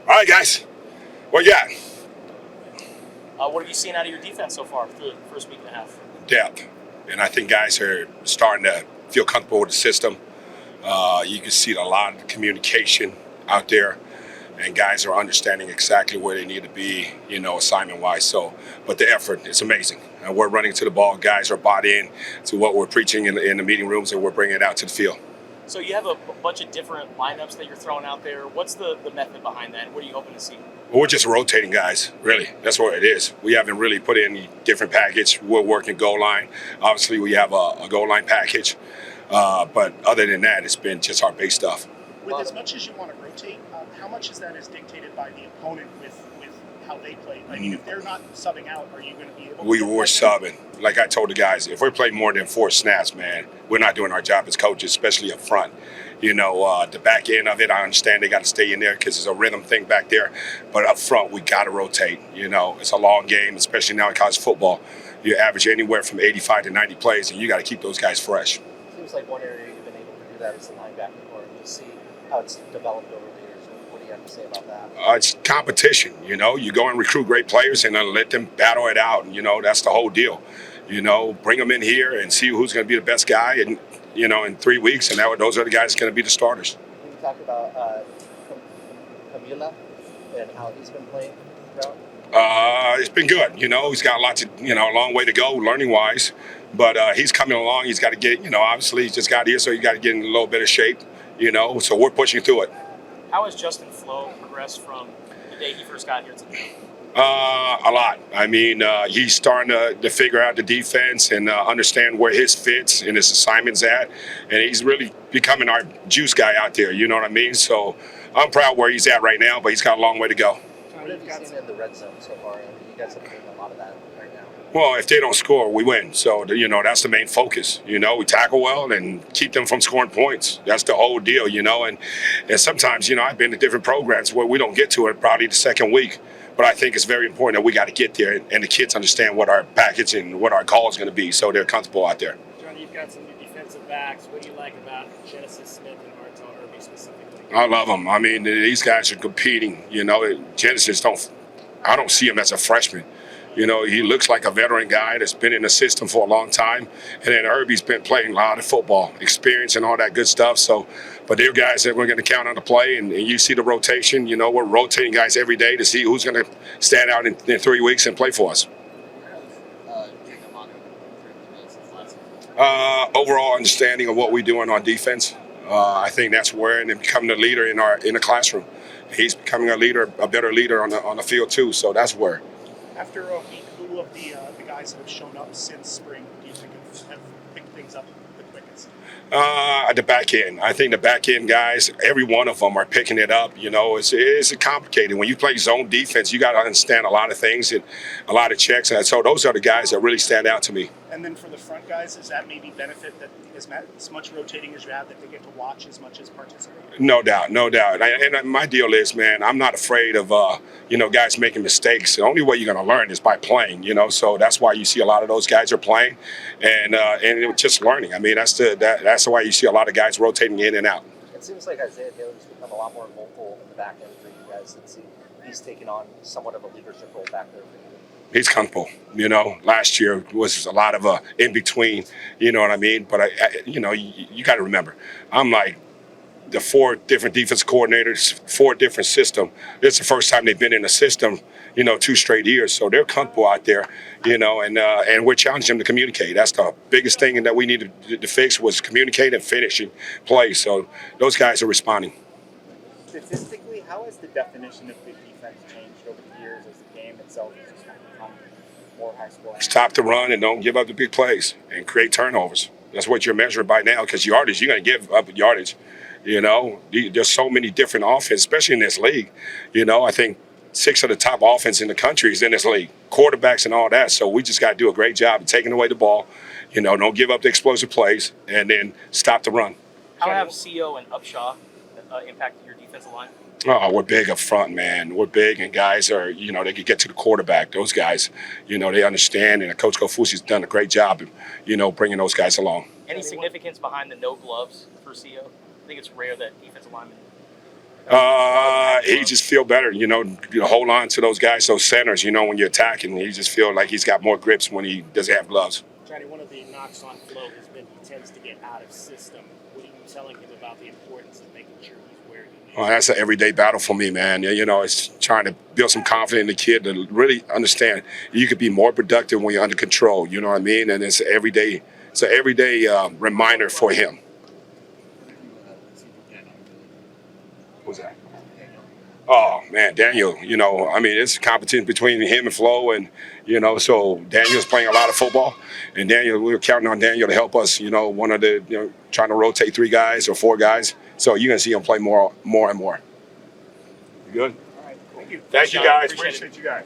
All right, guys, what you got? What have you seen out of your defense so far through the first week and a half? Depth. And I think guys are starting to feel comfortable with the system. You can see a lot of communication out there, and guys are understanding exactly where they need to be, assignment wise. So, but the effort is amazing. We're running to the ball. Guys are bought in to what we're preaching in the meeting rooms, and we're bringing it out to the field. So you have a bunch of different lineups that you're throwing out there. What's the method behind that? What are you hoping to see? We're just rotating guys, really. That's what it is. We haven't really put in any different package. We're working goal line. Obviously, we have a goal line package. But other than that, it's been just our base stuff. With as much as you want to rotate, how much is that is dictated by the opponent with how they play? I mean, if they're not subbing out, are you going to be able to? We were subbing. Like I told the guys, if we play more than 4 snaps, man, we're not doing our job as coaches, especially up front. The back end of it, I understand they got to stay in there because it's a rhythm thing back there. But up front, we got to rotate. It's a long game, especially now in college football. You average anywhere from 85 to 90 plays, and you got to keep those guys fresh. Seems like one area you've been able to do that is the linebacker core. You see how it's developed over the years. What do you have to say about that? It's competition. You go and recruit great players and then let them battle it out. That's the whole deal. Bring them in here and see who's going to be the best guy. And in 3 weeks, and those are the guys going to be the starters. Can you talk about Camila and how he's been playing throughout? It's been good. He's got a long way to go learning wise, but he's coming along. He's got to get, obviously he's just got here, so he's got to get in a little bit of shape, so we're pushing through it. How has Justin Flo progressed from the day he first got here to today? A lot. I mean, he's starting to figure out the defense and understand where his fits and his assignments at, and he's really becoming our juice guy out there. You know what I mean? So I'm proud where he's at right now, but he's got a long way to go. What have you seen in the red zone so far? I mean, you guys have been doing a lot of that right now. Well, if they don't score, we win. So, that's the main focus. We tackle well and keep them from scoring points. That's the whole deal, and sometimes, I've been to different programs where we don't get to it probably the second week. But I think it's very important that we got to get there and the kids understand what our package and what our call is going to be so they're comfortable out there. John, you've got some new defensive backs. What do you like about Genesis Smith and Martel Irby specifically? I love them. I mean, these guys are competing. Genesis I don't see him as a freshman. He looks like a veteran guy that's been in the system for a long time. And then Irby's been playing a lot of football, experience and all that good stuff. So, but they're guys that we're going to count on to play. And you see the rotation. We're rotating guys every day to see who's going to stand out in 3 weeks and play for us. Overall understanding of what we're doing on defense. I think that's where and becoming a leader in the classroom. He's becoming a better leader on the field too. So that's where. After a week, who of the guys that have shown up since spring do you think have picked things up the quickest? At the back end. I think the back end guys, every one of them are picking it up. It's complicated. When you play zone defense, you got to understand a lot of things and a lot of checks. And so those are the guys that really stand out to me. And then for the front guys, does that maybe benefit that as much rotating as you have, that they get to watch as much as participate? No doubt. And my deal is, man, I'm not afraid of, guys making mistakes. The only way you're going to learn is by playing, so that's why you see a lot of those guys are playing and just learning. I mean, that's why you see a lot of guys rotating in and out. It seems like Isaiah Taylor's become a lot more vocal in the back end for you guys since he's taken on somewhat of a leadership role back there for you. He's comfortable. Last year was a lot of in between. You know what I mean? But you got to remember, I'm like the 4 different defense coordinators, 4 different systems. It's the first time they've been in a system, 2 straight years. So they're comfortable out there, and we're challenging them to communicate. That's the biggest thing that we needed to fix was communicate and finishing play. So those guys are responding. Statistically, how has the definition of good defense changed over the years as the game itself has just kind of become more high scoring? Stop the run and don't give up the big plays and create turnovers. That's what you're measured by now because yardage, you're going to give up yardage. There's so many different offenses, especially in this league. I think 6 of the top offense in the country is in this league, quarterbacks and all that. So we just got to do a great job of taking away the ball. Don't give up the explosive plays and then stop the run. How have CO and Upshaw impacted your defensive line? Oh, we're big up front, man. We're big, and guys are, they can get to the quarterback. Those guys, they understand, and Coach Kofusi's done a great job of, bringing those guys along. Any significance behind the no gloves for CO? I think it's rare that defensive linemen He just feel better, you hold on to those guys, those centers, when you're attacking. You just feel like he's got more grips when he doesn't have gloves. Johnny, one of the knocks on Flo has been he tends to get out of system. What are you telling him about the importance of making sure he's where he needs Oh, that's an everyday battle for me, man. It's trying to build some confidence in the kid to really understand you could be more productive when you're under control. You know what I mean? And it's an everyday reminder for him. What's that? Oh man, Daniel. It's a competition between him and Flo, and so Daniel's playing a lot of football, and we were counting on Daniel to help us. One of the trying to rotate 3 guys or 4 guys. So you're gonna see him play more and more. You good? All right, cool. Thank you guys. Appreciate it. Appreciate you guys.